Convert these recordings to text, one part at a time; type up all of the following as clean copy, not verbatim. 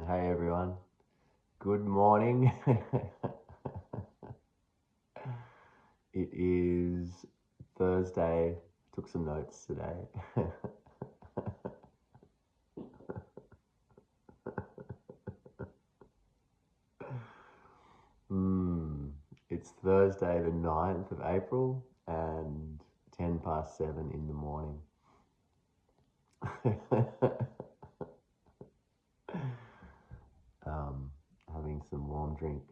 Hey everyone, good morning. It is Thursday. Took some notes today. Hmm. It's Thursday, the 9th of April, and 10 past 7 in the morning. um, Having some warm drink.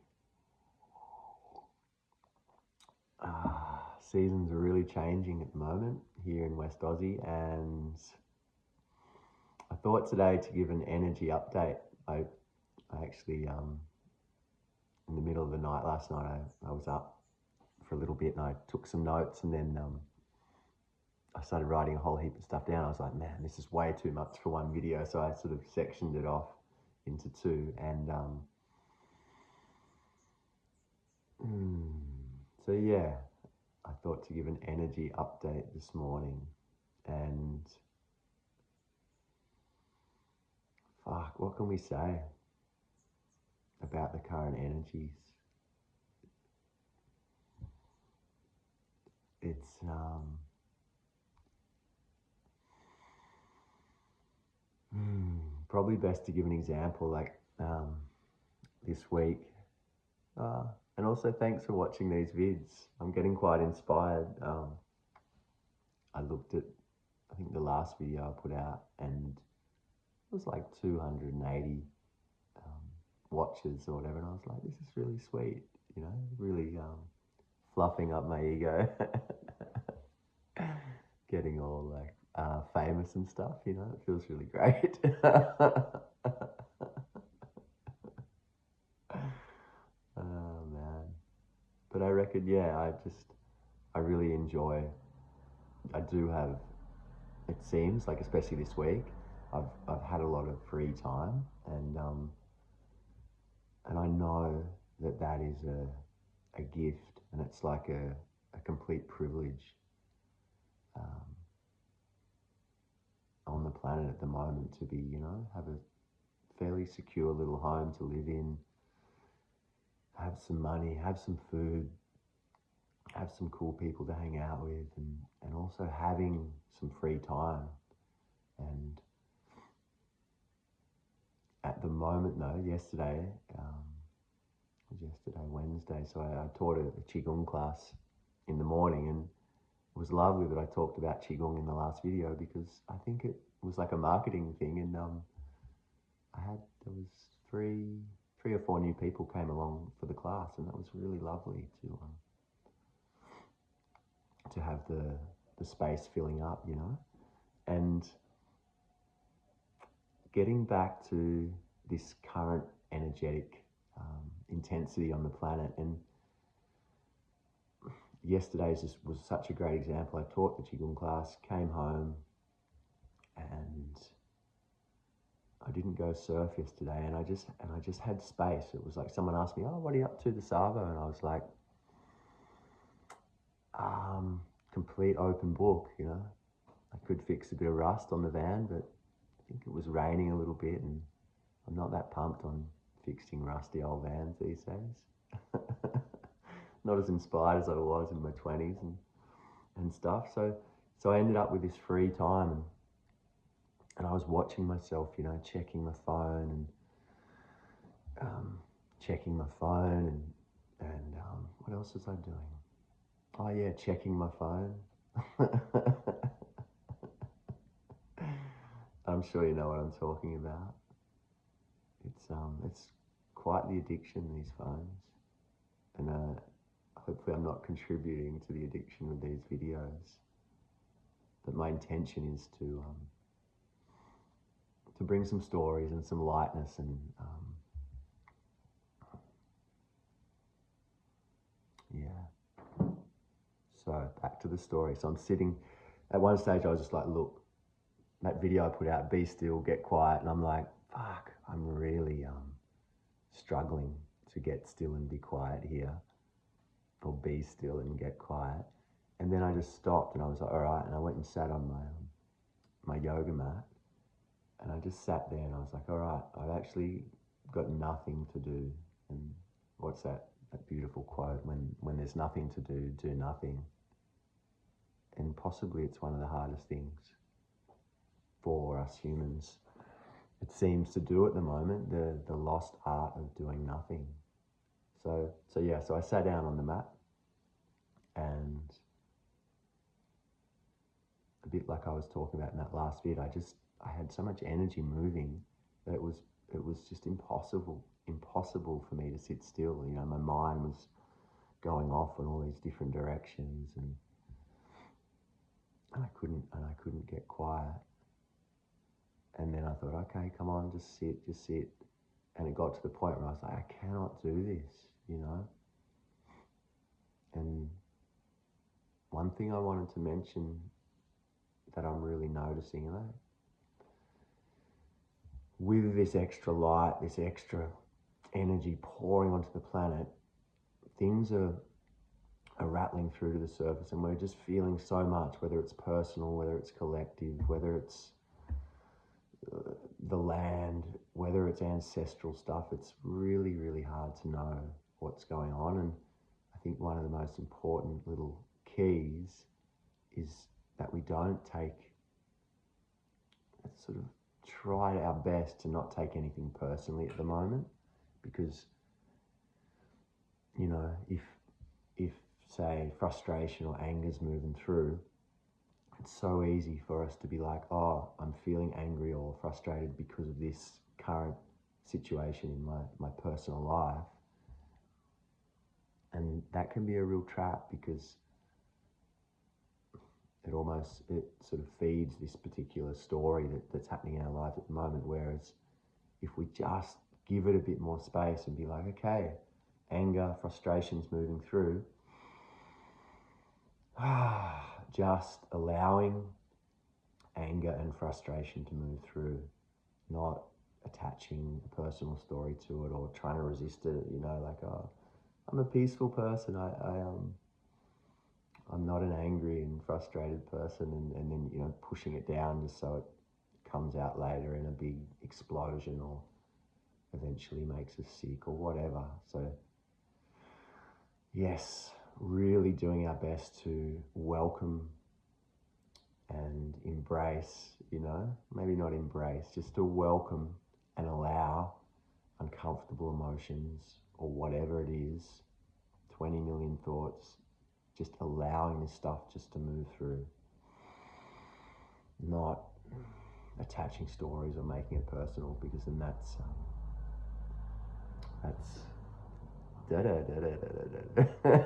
Seasons are really changing at the moment here in West Aussie, and I thought today to give an energy update. I actually, in the middle of the night last night, I was up for a little bit and I took some notes, and then I started writing a whole heap of stuff down. I was like, man, this is way too much for one video. So I sort of sectioned it off into two. And so, yeah, I thought to give an energy update this morning. And fuck, what can we say about the current energies? It's probably best to give an example like this week. Uh, and also, thanks for watching these vids. I'm getting quite inspired. I looked at, I think, the last video I put out, and it was like 280 watches or whatever. And I was like, this is really sweet, really fluffing up my ego. Getting all like famous and stuff, it feels really great. Oh man. But I reckon, yeah, I really enjoy, I do have, it seems like, especially this week, I've had a lot of free time, and I know that that is a gift, and it's like a complete privilege um, on the planet at the moment to be, have a fairly secure little home to live in, have some money, have some food, have some cool people to hang out with, and also having some free time. And at the moment, though, yesterday, Wednesday, so I taught a Qigong class in the morning, and it was lovely that I talked about Qigong in the last video because I think it was like a marketing thing, and there was three or four new people came along for the class, and that was really lovely to have the space filling up, and getting back to this current energetic intensity on the planet. And yesterday's just was such a great example. I taught the Qigong class, came home, and I didn't go surf yesterday, and I just had space. It was like someone asked me, "Oh, what are you up to this Savo?" And I was like, complete open book. I could fix a bit of rust on the van, but I think it was raining a little bit, and I'm not that pumped on fixing rusty old vans these days. Not as inspired as I was in my 20s and stuff. So I ended up with this free time, and I was watching myself, checking my phone checking my phone and what else was I doing? Oh yeah, checking my phone. I'm sure you know what I'm talking about. It's quite the addiction, these phones, and hopefully I'm not contributing to the addiction with these videos. But my intention is to bring some stories and some lightness, and yeah. So back to the story. So I'm sitting. At one stage, I was just like, look, that video I put out, be still, get quiet, and I'm like, fuck, I'm really struggling to get still and be quiet here, or be still and get quiet. And then I just stopped, and I was like, all right, and I went and sat on my yoga mat, and just sat there and I was like, all right, I've actually got nothing to do. And what's that beautiful quote? When there's nothing to do, do nothing. And possibly it's one of the hardest things for us humans, it seems, to do at the moment, the lost art of doing nothing. So I sat down on the mat, and a bit like I was talking about in that last bit, I had so much energy moving that it was just impossible for me to sit still. You know, my mind was going off in all these different directions, and I couldn't get quiet. And then I thought, okay, come on, just sit. And it got to the point where I was like, I cannot do this, you know. And one thing I wanted to mention that I'm really noticing, you know, with this extra light, this extra energy pouring onto the planet, things are rattling through to the surface, and we're just feeling so much, whether it's personal, whether it's collective, whether it's the land, whether it's ancestral stuff. It's really, really hard to know what's going on. And I think one of the most important little keys is that we don't sort of try our best to not take anything personally at the moment, because, you know, if say frustration or anger's moving through, it's so easy for us to be like, oh, I'm feeling angry or frustrated because of this current situation in my personal life. And that can be a real trap, because it sort of feeds this particular story that's happening in our life at the moment. Whereas if we just give it a bit more space and be like, okay, anger, frustration's moving through, just allowing anger and frustration to move through, not attaching a personal story to it or trying to resist it, you know, like, oh, I'm a peaceful person, I'm not an angry and frustrated person, and then, you know, pushing it down just so it comes out later in a big explosion or eventually makes us sick or whatever. So yes, really doing our best to welcome and embrace, you know, maybe not embrace, just to welcome and allow uncomfortable emotions or whatever it is, 20 million thoughts, just allowing this stuff just to move through, not attaching stories or making it personal, because then that's da da da da da da da.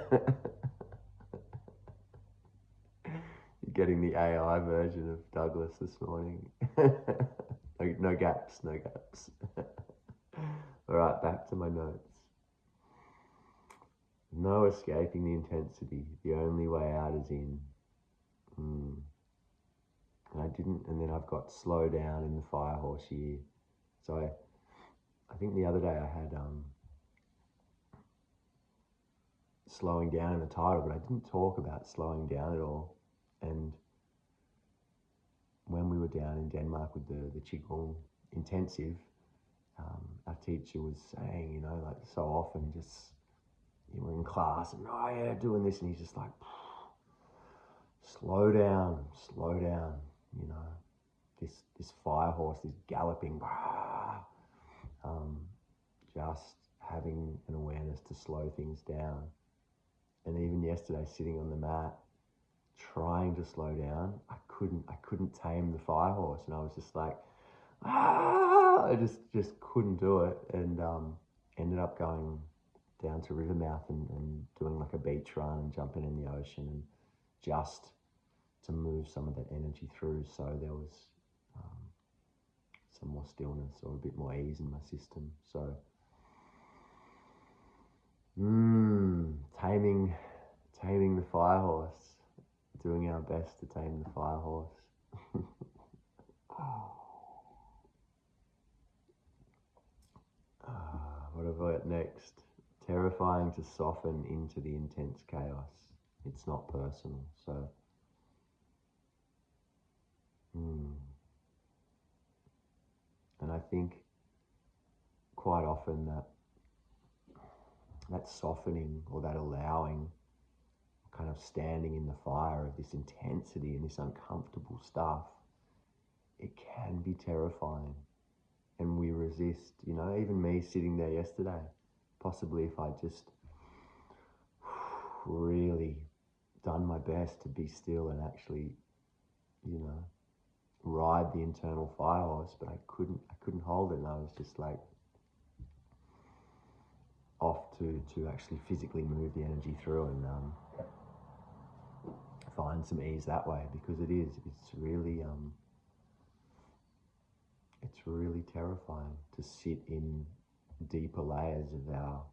You're getting the AI version of Douglas this morning. No gaps. All right, back to my notes. No escaping the intensity. The only way out is in. And I didn't, and then I've got slow down in the fire horse year. So I think the other day I had slowing down in the title, but I didn't talk about slowing down at all. And when we were down in Denmark with the Qigong intensive, our teacher was saying, you know, like, so often just, you were in class and, oh yeah, doing this, and he's just like, slow down, you know, this fire horse, this galloping, just having an awareness to slow things down. And even yesterday, sitting on the mat, trying to slow down, I couldn't tame the fire horse, and I was just like, I just couldn't do it, and ended up going down to Rivermouth and doing like a beach run and jumping in the ocean, and just to move some of that energy through, so there was some more stillness or a bit more ease in my system. So taming the fire horse, doing our best to tame the fire horse. What have I got next? Terrifying to soften into the intense chaos. It's not personal. So think quite often that softening or that allowing, kind of standing in the fire of this intensity and this uncomfortable stuff, it can be terrifying. And we resist, you know, even me sitting there yesterday, possibly if I just really done my best to be still and actually, you know, ride the internal fire horse, but I couldn't hold it, and I was just like off to actually physically move the energy through and find some ease that way, because it's really terrifying to sit in deeper layers of our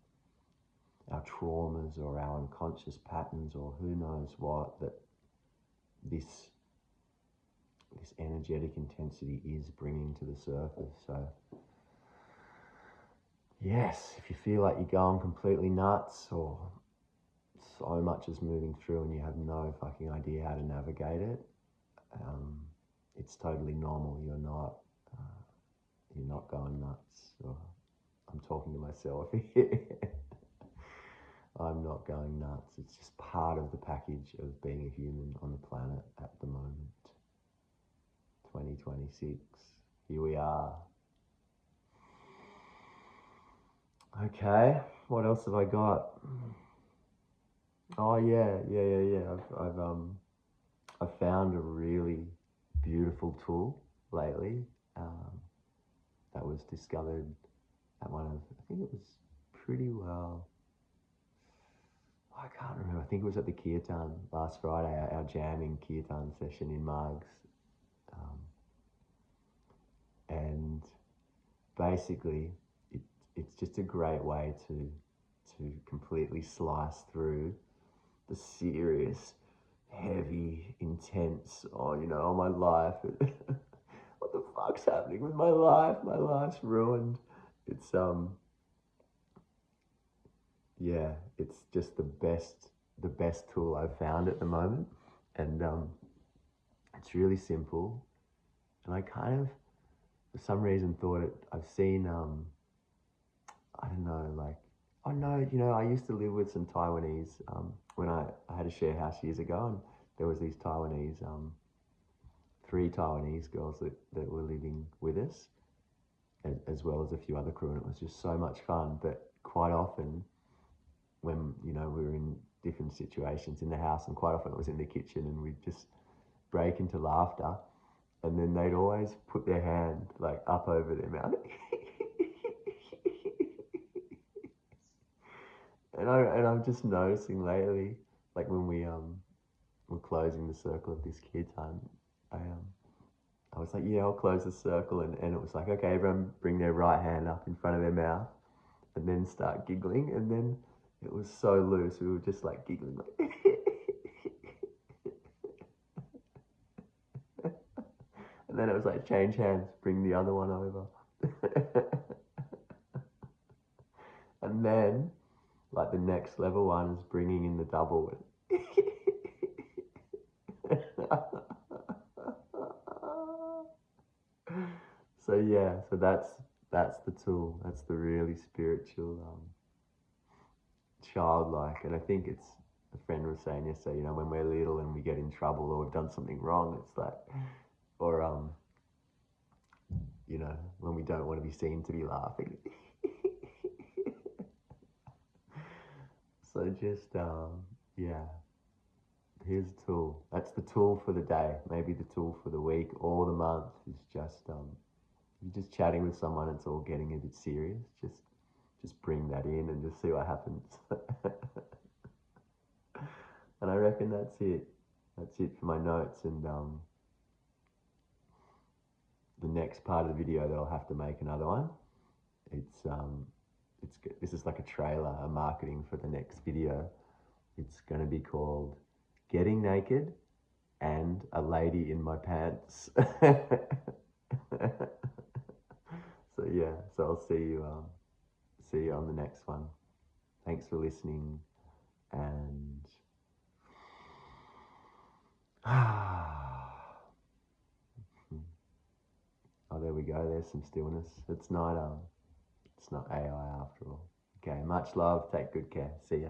traumas or our unconscious patterns or who knows what, that this energetic intensity is bringing to the surface. So yes, if you feel like you're going completely nuts or so much is moving through and you have no fucking idea how to navigate it, it's totally normal. You're not going nuts. Or I'm talking to myself here. I'm not going nuts. It's just part of the package of being a human on the planet at the moment. 2026. Here we are. Okay, what else have I got? Oh yeah. I've found a really beautiful tool lately that was discovered at one of, I think it was pretty well, I can't remember, I think it was at the Kirtan last Friday, our jamming Kirtan session in Margs. And basically it's just a great way to completely slice through the serious, heavy, intense, oh my life, what the fuck's happening with my life? My life's ruined. It's it's just the best tool I've found at the moment, and it's really simple. And I kind of, for some reason, thought it. I've seen I don't know, like, oh no, I used to live with some Taiwanese when I had a share house years ago, and there was these Taiwanese, 3 Taiwanese girls that were living with us, as well as a few other crew, and it was just so much fun. But quite often, when we were in different situations in the house, and quite often it was in the kitchen, and we'd just break into laughter, and then they'd always put their hand like up over their mouth. And I'm just noticing lately, like when we were closing the circle of this kid time, I was like, yeah, I'll close the circle, and it was like, okay, everyone bring their right hand up in front of their mouth, and then start giggling, and then it was so loose, we were just like giggling, like and then it was like, change hands, bring the other one over, and then like the next level one is bringing in the double. So that's the tool. That's the really spiritual, childlike. And I think it's, a friend was saying yesterday, when we're little and we get in trouble or we've done something wrong, it's like, or when we don't want to be seen to be laughing. So just here's a tool. That's the tool for the day, maybe the tool for the week or the month, is just you're just chatting with someone, it's all getting a bit serious. Just bring that in and just see what happens. And I reckon that's it. That's it for my notes, and the next part of the video that I'll have to make another one. This is like a trailer, a marketing for the next video. It's going to be called Getting Naked and a Lady in My Pants. So I'll see you on the next one. Thanks for listening, and oh, there we go. go. There's some stillness. It's not AI after all. Okay, much love. Take good care. See ya.